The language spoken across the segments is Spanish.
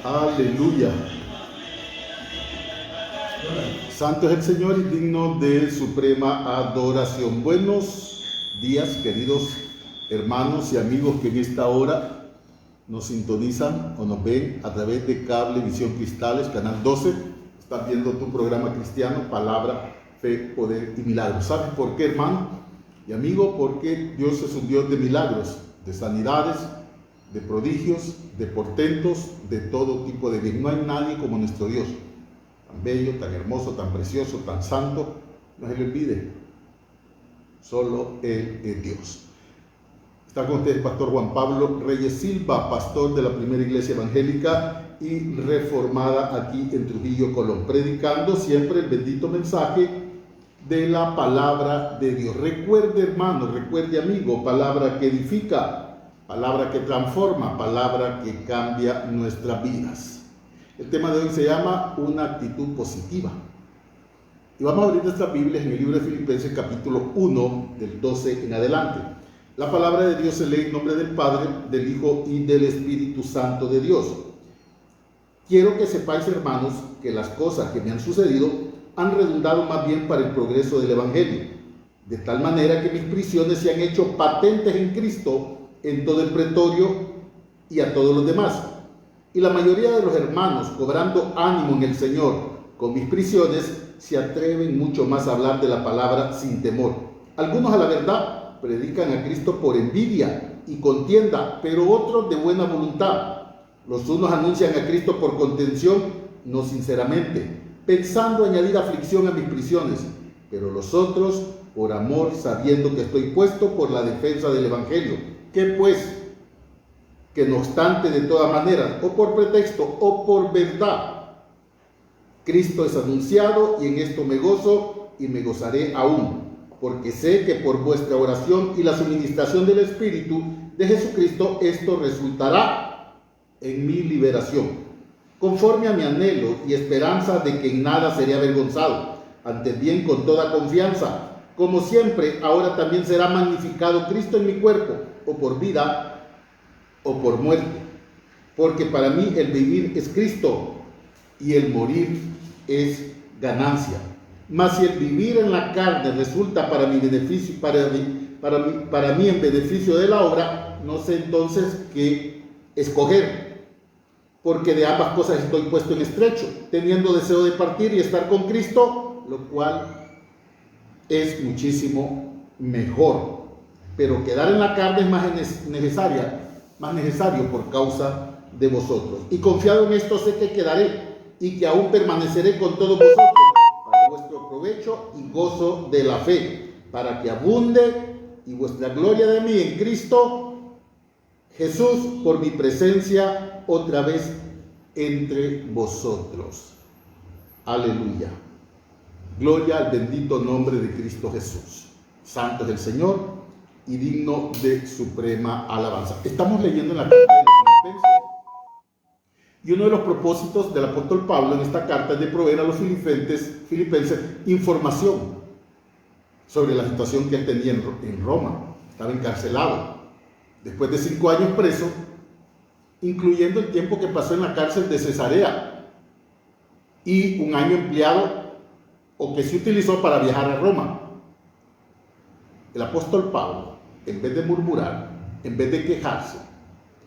Aleluya. Santo es el Señor y digno de suprema adoración. Buenos días, queridos hermanos y amigos que en esta hora nos sintonizan o nos ven a través de Cable Visión Cristales, Canal 12. Estás viendo tu programa cristiano, Palabra, Fe, Poder y Milagros. ¿Sabes por qué, hermano y amigo? Porque Dios es un Dios de milagros, de sanidades, de prodigios, de portentos, de todo tipo de bien. No hay nadie como nuestro Dios, tan bello, tan hermoso, tan precioso, tan santo. No se le olvide, solo Él es Dios. Está con ustedes Pastor Juan Pablo Reyes Silva, pastor de la primera iglesia evangélica y reformada aquí en Trujillo, Colón, predicando siempre el bendito mensaje de la palabra de Dios. Recuerde, hermano, recuerde, amigo, palabra que edifica, palabra que transforma, palabra que cambia nuestras vidas. El tema de hoy se llama una actitud positiva. Y vamos a abrir nuestras Biblias en el libro de Filipenses capítulo 1, del 12 en adelante. La palabra de Dios se lee en nombre del Padre, del Hijo y del Espíritu Santo de Dios. Quiero que sepáis, hermanos, que las cosas que me han sucedido han redundado más bien para el progreso del Evangelio, de tal manera que mis prisiones se han hecho patentes en Cristo en todo el pretorio y a todos los demás. Y la mayoría de los hermanos, cobrando ánimo en el Señor con mis prisiones, se atreven mucho más a hablar de la palabra sin temor. Algunos, a la verdad, predican a Cristo por envidia y contienda, pero otros de buena voluntad. Los unos anuncian a Cristo por contención, no sinceramente, pensando añadir aflicción a mis prisiones, pero los otros por amor, sabiendo que estoy puesto por la defensa del Evangelio. ¿Qué pues? Que no obstante, de todas maneras, o por pretexto o por verdad, Cristo es anunciado, y en esto me gozo y me gozaré aún, porque sé que por vuestra oración y la suministración del Espíritu de Jesucristo esto resultará en mi liberación, conforme a mi anhelo y esperanza de que en nada seré avergonzado, antes bien con toda confianza, como siempre, ahora también será magnificado Cristo en mi cuerpo, o por vida o por muerte, porque para mí el vivir es Cristo y el morir es ganancia. Mas si el vivir en la carne resulta para mi beneficio, para mí en beneficio de la obra, no sé entonces qué escoger, porque de ambas cosas estoy puesto en estrecho, teniendo deseo de partir y estar con Cristo, lo cual es muchísimo mejor. Pero quedar en la carne es más necesario por causa de vosotros. Y confiado en esto sé que quedaré y que aún permaneceré con todos vosotros para vuestro provecho y gozo de la fe, para que abunde y vuestra gloria de mí en Cristo Jesús por mi presencia otra vez entre vosotros. Aleluya. Gloria al bendito nombre de Cristo Jesús. Santo es el Señor y digno de suprema alabanza. Estamos leyendo en la carta de los Filipenses, y uno de los propósitos del apóstol Pablo en esta carta es de proveer a los filipenses información sobre la situación que él tenía en Roma. Estaba encarcelado después de 5 años preso, incluyendo el tiempo que pasó en la cárcel de Cesarea y 1 año empleado o que se utilizó para viajar a Roma. El apóstol Pablo, en vez de murmurar, en vez de quejarse,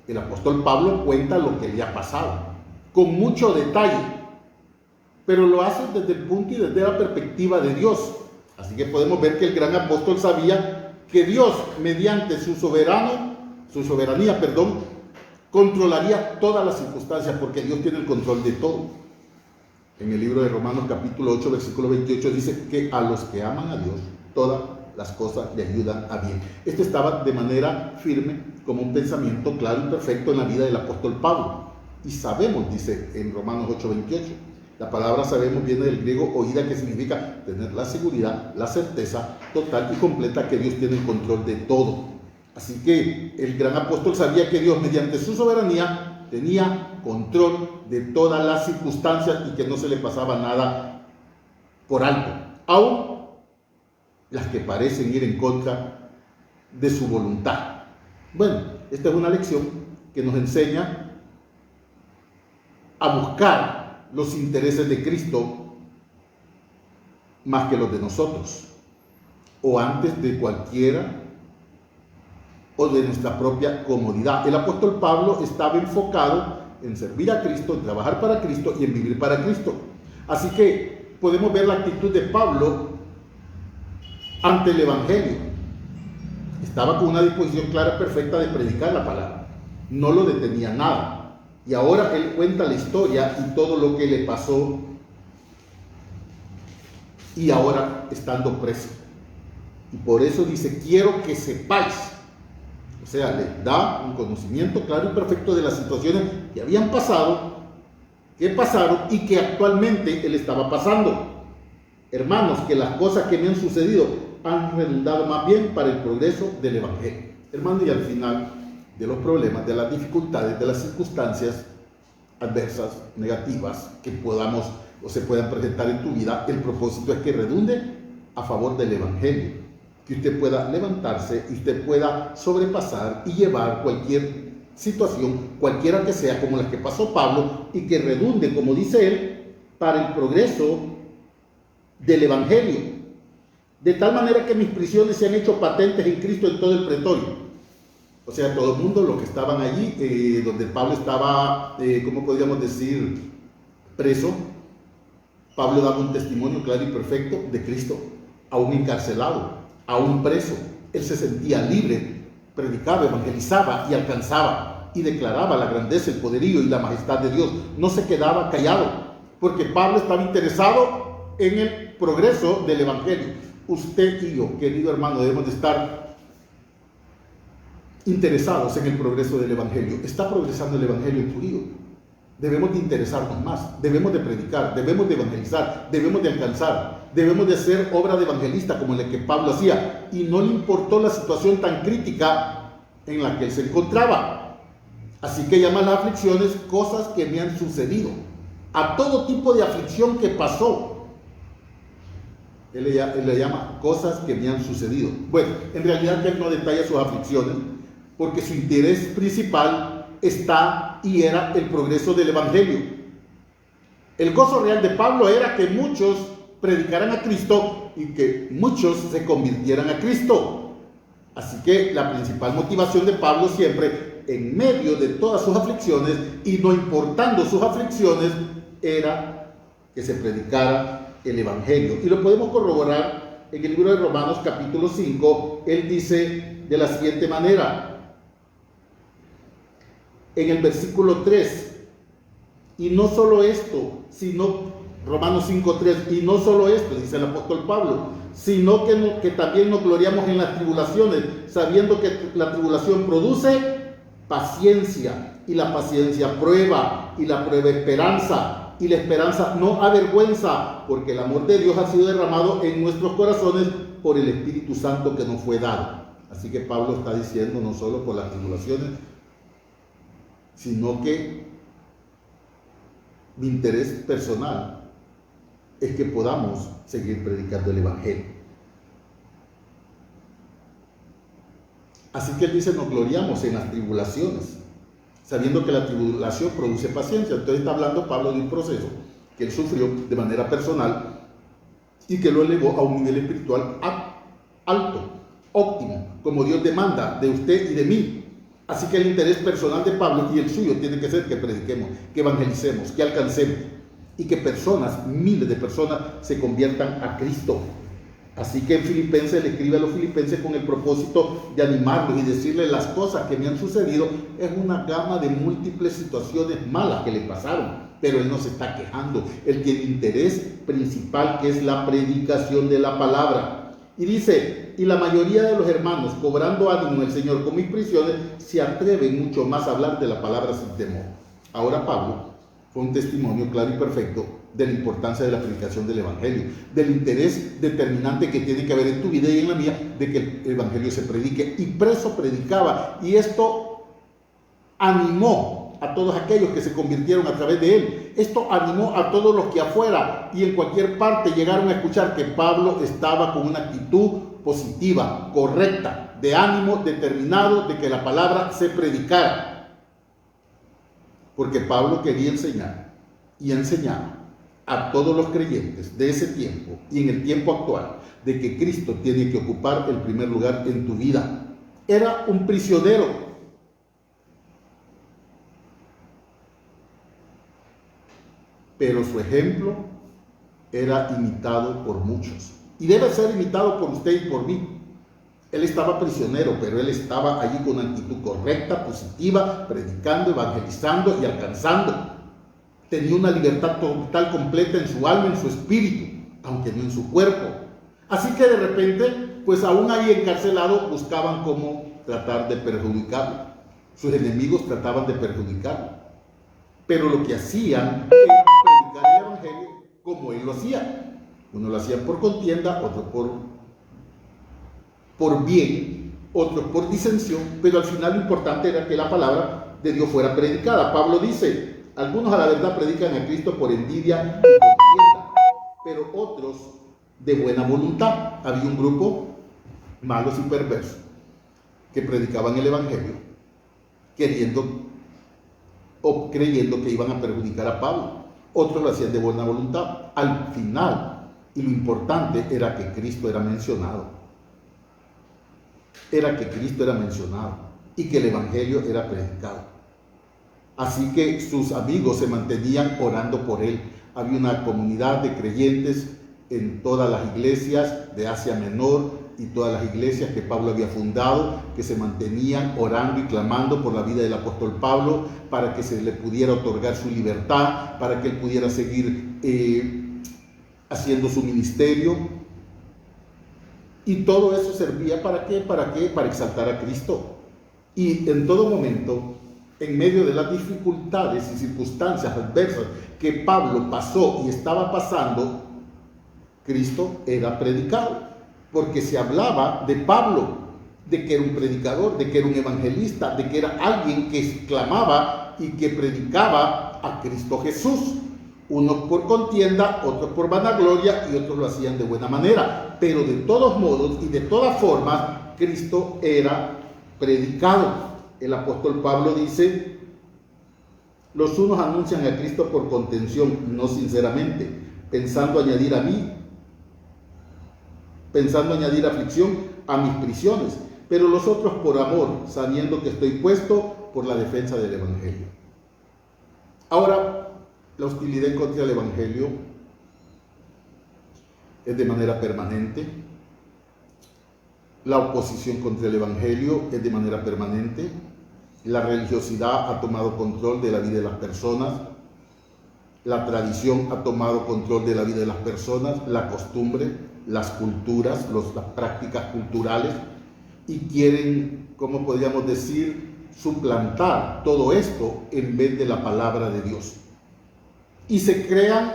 el apóstol Pablo cuenta lo que le ha pasado, con mucho detalle, pero lo hace desde el punto y desde la perspectiva de Dios. Así que podemos ver que el gran apóstol sabía que Dios, mediante su soberanía, controlaría todas las circunstancias, porque Dios tiene el control de todo. En el libro de Romanos capítulo 8, versículo 28 dice que a los que aman a Dios, todas las cosas le ayudan a bien. Esto estaba de manera firme, como un pensamiento claro y perfecto en la vida del apóstol Pablo. Y sabemos, dice en Romanos 8, 28, la palabra sabemos viene del griego oída, que significa tener la seguridad, la certeza total y completa que Dios tiene el control de todo. Así que el gran apóstol sabía que Dios, mediante su soberanía, tenía control de todas las circunstancias y que no se le pasaba nada por alto, aún las que parecen ir en contra de su voluntad. Bueno, esta es una lección que nos enseña a buscar los intereses de Cristo más que los de nosotros, o antes de cualquiera o de nuestra propia comodidad. El apóstol Pablo estaba enfocado en servir a Cristo, en trabajar para Cristo y en vivir para Cristo. Así que podemos ver la actitud de Pablo ante el Evangelio. Estaba con una disposición clara, perfecta de predicar la palabra. No lo detenía nada. Y ahora él cuenta la historia y todo lo que le pasó. Y ahora estando preso. Y por eso dice, quiero que sepáis. O sea, le da un conocimiento claro y perfecto de las situaciones que habían pasado, que pasaron y que actualmente él estaba pasando. Hermanos, que las cosas que me han sucedido han redundado más bien para el progreso del Evangelio. Hermanos, y al final de los problemas, de las dificultades, de las circunstancias adversas, negativas que podamos o se puedan presentar en tu vida, el propósito es que redunde a favor del Evangelio. Que usted pueda levantarse y usted pueda sobrepasar y llevar cualquier situación, cualquiera que sea, como la que pasó Pablo, y que redunde, como dice él, para el progreso del Evangelio. De tal manera que mis prisiones se han hecho patentes en Cristo en todo el pretorio. O sea, todo el mundo, los que estaban allí, donde Pablo estaba, ¿cómo podríamos decir? Preso. Pablo daba un testimonio claro y perfecto de Cristo, aún encarcelado, aún preso. Él se sentía libre, predicaba, evangelizaba y alcanzaba y declaraba la grandeza, el poderío y la majestad de Dios. No se quedaba callado, porque Pablo estaba interesado en el progreso del Evangelio. Usted y yo, querido hermano, debemos de estar interesados en el progreso del Evangelio. ¿Está progresando el Evangelio en tu vida? Debemos de interesarnos más, debemos de predicar, debemos de evangelizar, debemos de alcanzar, debemos de hacer obra de evangelista como la que Pablo hacía, y no le importó la situación tan crítica en la que él se encontraba. Así que llama las aflicciones cosas que me han sucedido. A todo tipo de aflicción que pasó, él le llama cosas que me han sucedido. Bueno, en realidad él no detalla sus aflicciones, porque su interés principal está y era el progreso del Evangelio. El gozo real de Pablo era que muchos predicaran a Cristo y que muchos se convirtieran a Cristo. Así que la principal motivación de Pablo siempre, en medio de todas sus aflicciones y no importando sus aflicciones, era que se predicara el Evangelio. Y lo podemos corroborar en el libro de Romanos capítulo 5. Él dice de la siguiente manera, en el versículo 3, y no solo esto, sino, Romanos 5:3, y no solo esto, dice el apóstol Pablo, sino que también nos gloriamos en las tribulaciones, sabiendo que la tribulación produce paciencia, y la paciencia prueba, y la prueba esperanza, y la esperanza no avergüenza, porque el amor de Dios ha sido derramado en nuestros corazones por el Espíritu Santo que nos fue dado. Así que Pablo está diciendo no solo por las tribulaciones, sino que mi interés personal es que podamos seguir predicando el Evangelio. Así que él dice, nos gloriamos en las tribulaciones, sabiendo que la tribulación produce paciencia. Entonces está hablando Pablo de un proceso que él sufrió de manera personal y que lo elevó a un nivel espiritual alto, óptimo, como Dios demanda de usted y de mí. Así que el interés personal de Pablo y el suyo tiene que ser que prediquemos, que evangelicemos, que alcancemos y que personas, miles de personas, se conviertan a Cristo. Así que en Filipenses, le escribe a los filipenses con el propósito de animarlos y decirles las cosas que me han sucedido. Es una gama de múltiples situaciones malas que le pasaron, pero él no se está quejando. Él tiene interés principal, que es la predicación de la palabra. Y dice, y la mayoría de los hermanos, cobrando ánimo en el Señor con mis prisiones, se atreven mucho más a hablar de la palabra sin temor. Ahora Pablo fue un testimonio claro y perfecto de la importancia de la predicación del Evangelio, del interés determinante que tiene que haber en tu vida y en la mía, de que el Evangelio se predique. Y preso predicaba, y esto animó a todos aquellos que se convirtieron a través de él. Esto animó a todos los que afuera y en cualquier parte llegaron a escuchar que Pablo estaba con una actitud positiva, correcta, de ánimo determinado de que la palabra se predicara. Porque Pablo quería enseñar y enseñaba a todos los creyentes de ese tiempo y en el tiempo actual de que Cristo tiene que ocupar el primer lugar en tu vida. Era un prisionero, pero su ejemplo era imitado por muchos y debe ser imitado por usted y por mí. Él estaba prisionero, pero él estaba allí con una actitud correcta, positiva, predicando, evangelizando y alcanzando. Tenía una libertad total, completa en su alma, en su espíritu, aunque no en su cuerpo. Así que de repente, pues aún ahí encarcelado, buscaban cómo tratar de perjudicarlo. Sus enemigos trataban de perjudicarlo. Pero lo que hacían era predicar el evangelio como él lo hacía. Uno lo hacía por contienda, otro por bien, otros por disensión, pero al final lo importante era que la palabra de Dios fuera predicada. Pablo dice, algunos a la verdad predican a Cristo por envidia y contienda, pero otros de buena voluntad. Había un grupo malos y perversos que predicaban el evangelio queriendo o creyendo que iban a perjudicar a Pablo. Otros lo hacían de buena voluntad. Al final, y lo importante era que Cristo era mencionado. Era que Cristo era mencionado y que el evangelio era predicado. Así que sus amigos se mantenían orando por él. Había una comunidad de creyentes en todas las iglesias de Asia Menor y todas las iglesias que Pablo había fundado, que se mantenían orando y clamando por la vida del apóstol Pablo, para que se le pudiera otorgar su libertad, para que él pudiera seguir haciendo su ministerio. Y todo eso servía ¿para qué? Para exaltar a Cristo. Y en todo momento, en medio de las dificultades y circunstancias adversas que Pablo pasó y estaba pasando, Cristo era predicado, porque se hablaba de Pablo, de que era un predicador, de que era un evangelista, de que era alguien que clamaba y que predicaba a Cristo Jesús. Unos por contienda, otros por vanagloria y otros lo hacían de buena manera. Pero de todos modos y de todas formas, Cristo era predicado. El apóstol Pablo dice, los unos anuncian a Cristo por contención, no sinceramente, pensando añadir aflicción a mis prisiones, pero los otros por amor, sabiendo que estoy puesto por la defensa del evangelio. Ahora, la hostilidad en contra del evangelio es de manera permanente. La oposición contra el evangelio es de manera permanente. La religiosidad ha tomado control de la vida de las personas. La tradición ha tomado control de la vida de las personas. La costumbre, las culturas, las prácticas culturales. Y quieren, ¿cómo podríamos decir?, suplantar todo esto en vez de la palabra de Dios. Y se crean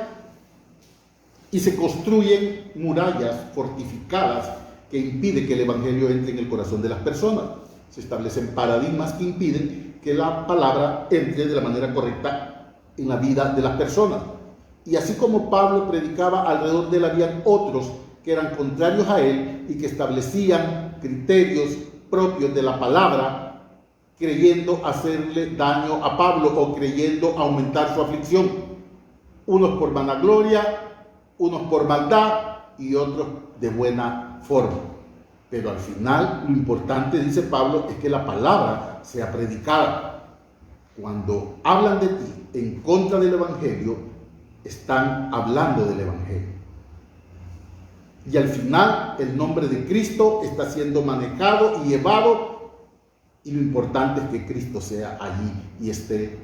y se construyen murallas fortificadas que impiden que el evangelio entre en el corazón de las personas. Se establecen paradigmas que impiden que la palabra entre de la manera correcta en la vida de las personas. Y así como Pablo predicaba, alrededor de él habían otros que eran contrarios a él y que establecían criterios propios de la palabra, creyendo hacerle daño a Pablo o creyendo aumentar su aflicción. Unos por vanagloria, unos por maldad y otros de buena forma. Pero al final lo importante, dice Pablo, es que la palabra sea predicada. Cuando hablan de ti en contra del evangelio, están hablando del evangelio. Y al final el nombre de Cristo está siendo manejado y llevado, y lo importante es que Cristo sea allí y esté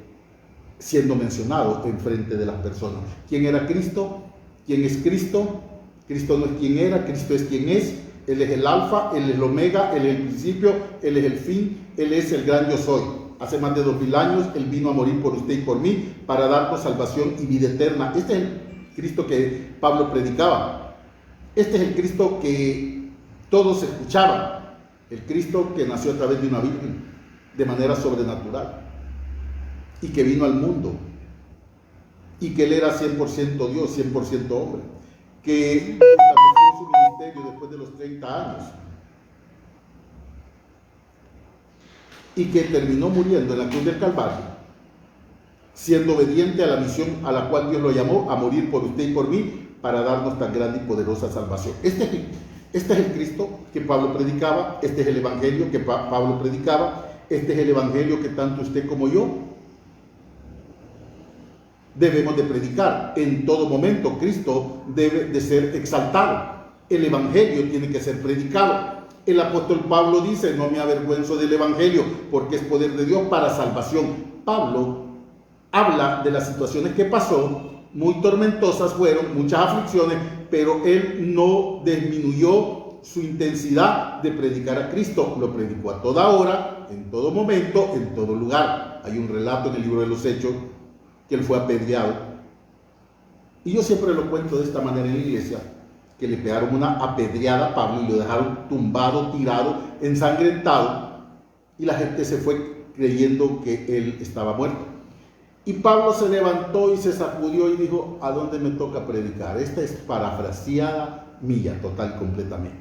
siendo mencionado en frente de las personas. ¿Quién era Cristo? ¿Quién es Cristo? Cristo no es quien era, Cristo es quien es. Él es el alfa, Él es el omega, Él es el principio, Él es el fin, Él es el gran yo soy. Hace más de 2000 años Él vino a morir por usted y por mí para darnos salvación y vida eterna. Este es el Cristo que Pablo predicaba. Este es el Cristo que todos escuchaban. El Cristo que nació a través de una virgen de manera sobrenatural y que vino al mundo y que Él era 100% Dios, 100% hombre, que estableció su ministerio después de los 30 años y que terminó muriendo en la cruz del Calvario siendo obediente a la misión a la cual Dios lo llamó, a morir por usted y por mí, para darnos tan grande y poderosa salvación. Este es el Cristo que Pablo predicaba, este es el Evangelio que Pablo predicaba, este es el Evangelio que tanto usted como yo debemos de predicar. En todo momento Cristo debe de ser exaltado, el Evangelio tiene que ser predicado. El apóstol Pablo dice: no me avergüenzo del Evangelio, porque es poder de Dios para salvación. Pablo habla de las situaciones que pasó, muy tormentosas fueron, muchas aflicciones, pero él no disminuyó su intensidad de predicar a Cristo. Lo predicó a toda hora, en todo momento, en todo lugar. Hay un relato en el libro de los Hechos que él fue apedreado. Y yo siempre lo cuento de esta manera en la iglesia, que le pegaron una apedreada a Pablo y lo dejaron tumbado, tirado, ensangrentado, y la gente se fue creyendo que él estaba muerto. Y Pablo se levantó y se sacudió y dijo: ¿a dónde me toca predicar? Esta es parafraseada mía, total, completamente.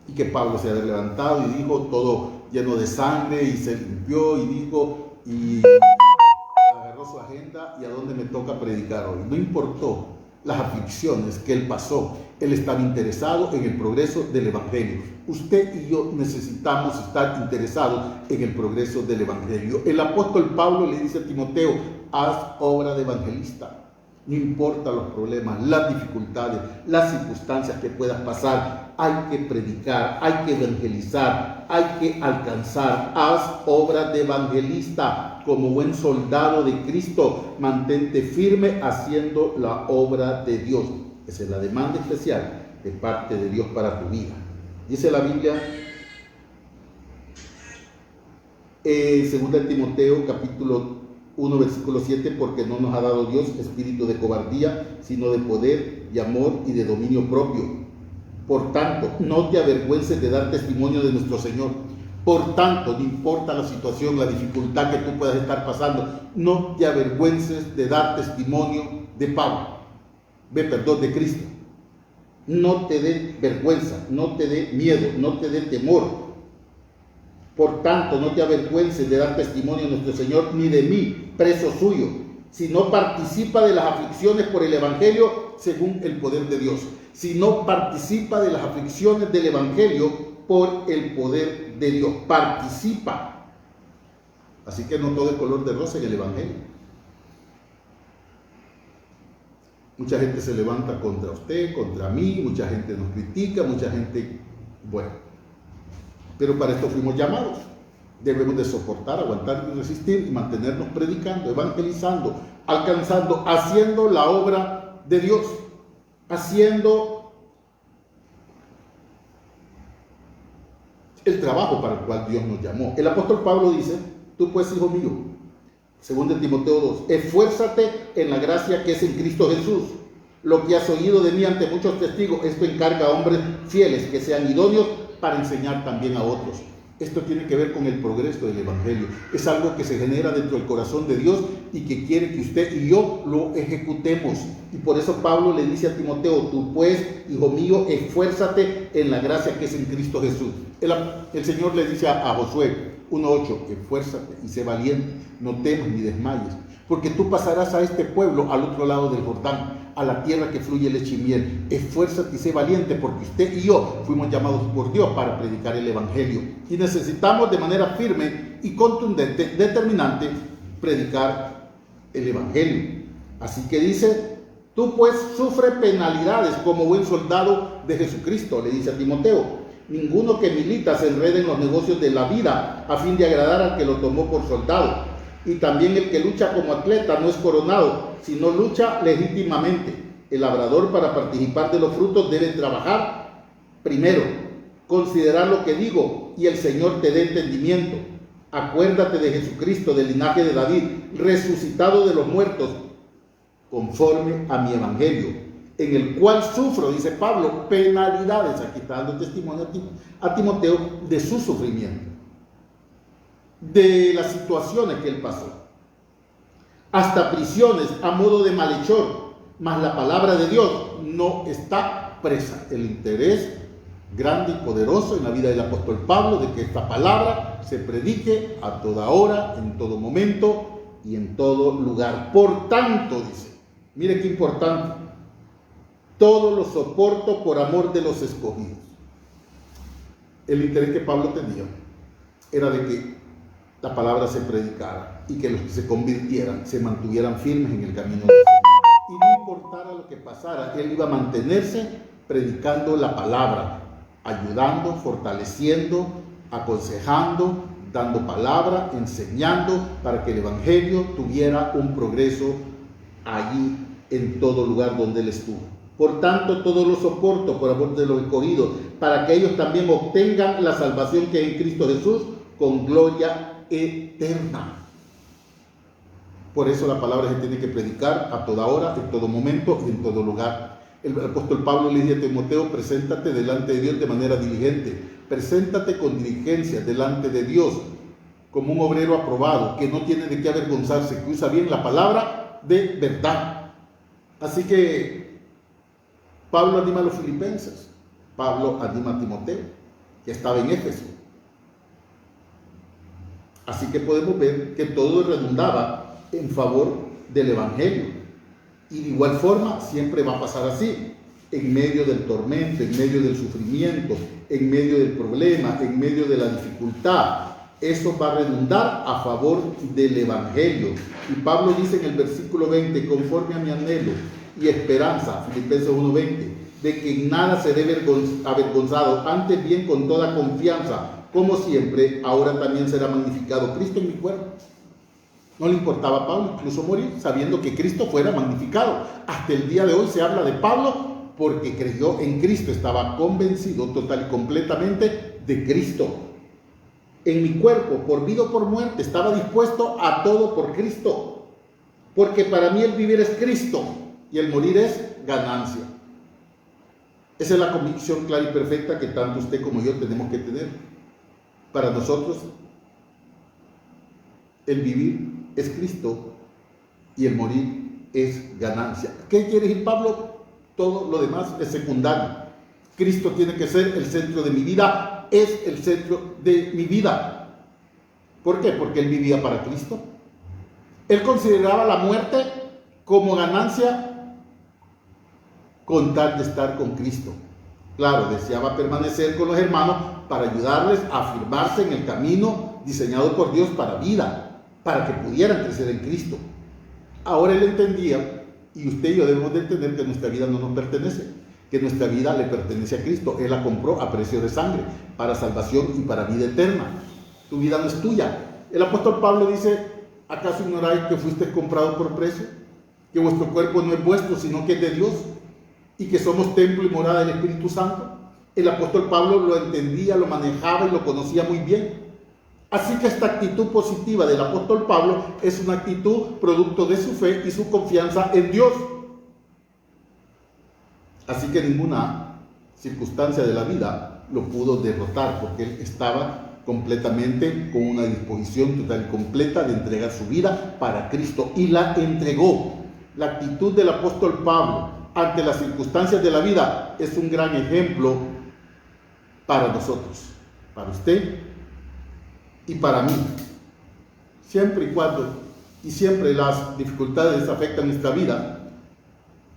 Y que Pablo se había levantado y dijo, todo lleno de sangre, y se limpió y dijo, y agarró su agenda: ¿y a dónde me toca predicar hoy? No importó las aflicciones que él pasó, él estaba interesado en el progreso del Evangelio. Usted y yo necesitamos estar interesados en el progreso del Evangelio. El apóstol Pablo le dice a Timoteo: haz obra de evangelista. No importa los problemas, las dificultades, las circunstancias que puedas pasar, hay que predicar, hay que evangelizar, hay que alcanzar. Haz obra de evangelista. Como buen soldado de Cristo, mantente firme haciendo la obra de Dios. Esa es la demanda especial de parte de Dios para tu vida. Dice la Biblia, 2 Timoteo capítulo 1 versículo 7: porque no nos ha dado Dios espíritu de cobardía, sino de poder y amor y de dominio propio. Por tanto, no te avergüences de dar testimonio de nuestro Señor. Por tanto, no importa la situación, la dificultad que tú puedas estar pasando, no te avergüences de dar testimonio de de Cristo. No te dé vergüenza, no te dé miedo, no te dé temor. Por tanto, no te avergüences de dar testimonio de nuestro Señor, ni de mí, preso suyo, sino participa de las aflicciones por el Evangelio según el poder de Dios. Si no participa de las aflicciones del Evangelio por el poder de Dios, participa. Así que no todo es color de rosa en el Evangelio. Mucha gente se levanta contra usted, contra mí, mucha gente nos critica, mucha gente, bueno, pero para esto fuimos llamados. Debemos de soportar, aguantar y resistir y mantenernos predicando, evangelizando, alcanzando, haciendo la obra de Dios, haciendo el trabajo para el cual Dios nos llamó. El apóstol Pablo dice: tú pues, hijo mío, 2 Timoteo 2, esfuérzate en la gracia que es en Cristo Jesús. Lo que has oído de mí ante muchos testigos, esto encarga a hombres fieles que sean idóneos para enseñar también a otros. Esto tiene que ver con el progreso del Evangelio. Es algo que se genera dentro del corazón de Dios y que quiere que usted y yo lo ejecutemos. Y por eso Pablo le dice a Timoteo: tú pues, hijo mío, esfuérzate en la gracia que es en Cristo Jesús. El Señor le dice a Josué 1:8: esfuérzate y sé valiente, no temas ni desmayes, porque tú pasarás a este pueblo al otro lado del Jordán, a la tierra que fluye leche y miel. Esfuérzate y sé valiente, porque usted y yo fuimos llamados por Dios para predicar el Evangelio. Y necesitamos de manera firme y contundente, determinante, predicar el Evangelio. Así que dice: tú pues sufre penalidades como buen soldado de Jesucristo, le dice a Timoteo. Ninguno que milita se enrede en los negocios de la vida a fin de agradar al que lo tomó por soldado. Y también el que lucha como atleta no es coronado, sino lucha legítimamente. El labrador, para participar de los frutos, debe trabajar primero, considerar lo que digo, y el Señor te dé entendimiento. Acuérdate de Jesucristo, del linaje de David, resucitado de los muertos, conforme a mi evangelio, en el cual sufro, dice Pablo, penalidades. Aquí está dando testimonio a Timoteo de su sufrimiento, de las situaciones que él pasó, hasta prisiones a modo de malhechor, mas la palabra de Dios no está presa. El interés grande y poderoso en la vida del apóstol Pablo de que esta palabra se predique a toda hora, en todo momento, y en todo lugar. Por tanto, dice, mire qué importante, todo lo soporto por amor de los escogidos. El interés que Pablo tenía era de que la palabra se predicara y que los que se convirtieran se mantuvieran firmes en el camino del Señor. Y no importara lo que pasara, él iba a mantenerse predicando la palabra, ayudando, fortaleciendo, aconsejando, dando palabra, enseñando para que el evangelio tuviera un progreso allí en todo lugar donde él estuvo. Por tanto, todo lo soporto por amor de los escogidos, para que ellos también obtengan la salvación que es en Cristo Jesús con gloria eterna. Por eso la palabra se tiene que predicar a toda hora, en todo momento y en todo lugar. El apóstol Pablo le dice a Timoteo: preséntate delante de Dios de manera diligente, preséntate con diligencia delante de Dios como un obrero aprobado, que no tiene de qué avergonzarse, que usa bien la palabra de verdad. Así que Pablo anima a los filipenses, Pablo anima a Timoteo, que estaba en Éfeso. Así que podemos ver que todo redundaba en favor del evangelio. Y de igual forma siempre va a pasar así, en medio del tormento, en medio del sufrimiento, en medio del problema, en medio de la dificultad. Eso va a redundar a favor del evangelio. Y Pablo dice en el versículo 20, conforme a mi anhelo y esperanza, Filipenses 1:20, de que en nada seré avergonzado, antes bien con toda confianza, como siempre, ahora también será magnificado Cristo en mi cuerpo. No le importaba a Pablo incluso morir, sabiendo que Cristo fuera magnificado. Hasta el día de hoy se habla de Pablo porque creyó en Cristo, estaba convencido total y completamente de Cristo. En mi cuerpo, por vida o por muerte, estaba dispuesto a todo por Cristo, porque para mí el vivir es Cristo y el morir es ganancia. Esa es la convicción clara y perfecta que tanto usted como yo tenemos que tener. Para nosotros, el vivir es Cristo y el morir es ganancia. ¿Qué quiere decir Pablo? Todo lo demás es secundario. Cristo tiene que ser el centro de mi vida, es el centro de mi vida. ¿Por qué? Porque él vivía para Cristo. Él consideraba la muerte como ganancia con tal de estar con Cristo. Claro, deseaba permanecer con los hermanos para ayudarles a afirmarse en el camino diseñado por Dios para vida, para que pudieran crecer en Cristo. Ahora él entendía, y usted y yo debemos de entender, que nuestra vida no nos pertenece, que nuestra vida le pertenece a Cristo. Él la compró a precio de sangre, para salvación y para vida eterna. Tu vida no es tuya. El apóstol Pablo dice: ¿acaso ignoráis que fuisteis comprados por precio? Que vuestro cuerpo no es vuestro, sino que es de Dios, y que somos templo y morada del Espíritu Santo. El apóstol Pablo lo entendía, lo manejaba y lo conocía muy bien. Así que esta actitud positiva del apóstol Pablo es una actitud producto de su fe y su confianza en Dios. Así que ninguna circunstancia de la vida lo pudo derrotar, porque él estaba completamente con una disposición total y completa de entregar su vida para Cristo, y la entregó. La actitud del apóstol Pablo ante las circunstancias de la vida es un gran ejemplo para nosotros, para usted y para mí. Siempre y cuando y siempre las dificultades afectan nuestra vida,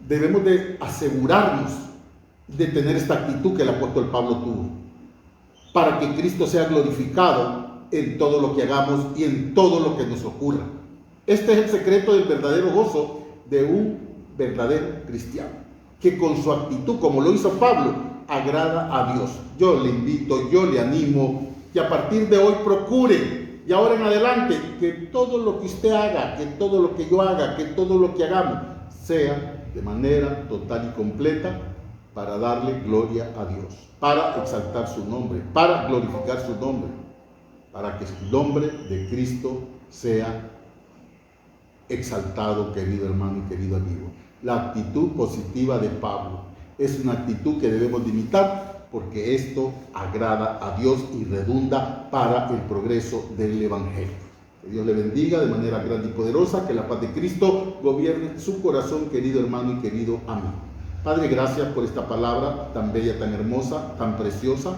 debemos de asegurarnos de tener esta actitud que el apóstol Pablo tuvo, para que Cristo sea glorificado en todo lo que hagamos y en todo lo que nos ocurra. Este es el secreto del verdadero gozo de un verdadero cristiano, que con su actitud, como lo hizo Pablo, agrada a Dios. Yo le invito, yo le animo, que a partir de hoy procure, y ahora en adelante, que todo lo que usted haga, que todo lo que yo haga, que todo lo que hagamos, sea de manera total y completa para darle gloria a Dios, para exaltar su nombre, para glorificar su nombre, para que el nombre de Cristo sea exaltado, querido hermano y querido amigo. La actitud positiva de Pablo es una actitud que debemos de imitar, porque esto agrada a Dios y redunda para el progreso del evangelio. Que Dios le bendiga de manera grande y poderosa, que la paz de Cristo gobierne su corazón, querido hermano y querido amigo. Padre, gracias por esta palabra tan bella, tan hermosa, tan preciosa.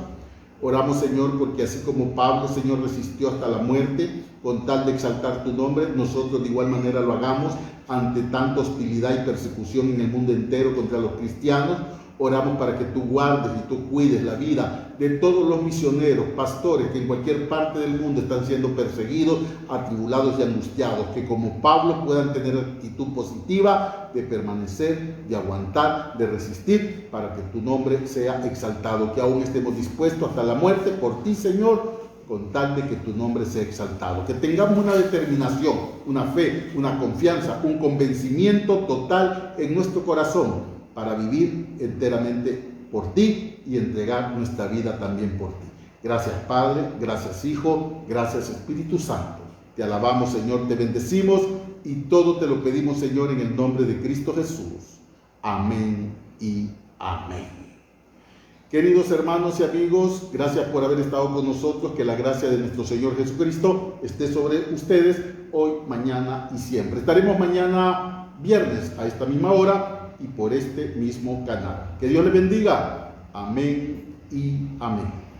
Oramos, Señor, porque así como Pablo, Señor, resistió hasta la muerte, con tal de exaltar tu nombre, nosotros de igual manera lo hagamos ante tanta hostilidad y persecución en el mundo entero contra los cristianos. Oramos para que tú guardes y tú cuides la vida de todos los misioneros, pastores que en cualquier parte del mundo están siendo perseguidos, atribulados y angustiados, que como Pablo puedan tener actitud positiva de permanecer, de aguantar, de resistir, para que tu nombre sea exaltado, que aún estemos dispuestos hasta la muerte por ti, Señor, con tal de que tu nombre sea exaltado, que tengamos una determinación, una fe, una confianza, un convencimiento total en nuestro corazón para vivir enteramente por ti y entregar nuestra vida también por ti. Gracias Padre, gracias Hijo, gracias Espíritu Santo. Te alabamos, Señor, te bendecimos y todo te lo pedimos, Señor, en el nombre de Cristo Jesús. Amén y amén. Queridos hermanos y amigos, gracias por haber estado con nosotros. Que la gracia de nuestro Señor Jesucristo esté sobre ustedes hoy, mañana y siempre. Estaremos mañana viernes a esta misma hora y por este mismo canal. Que Dios les bendiga. Amén y amén.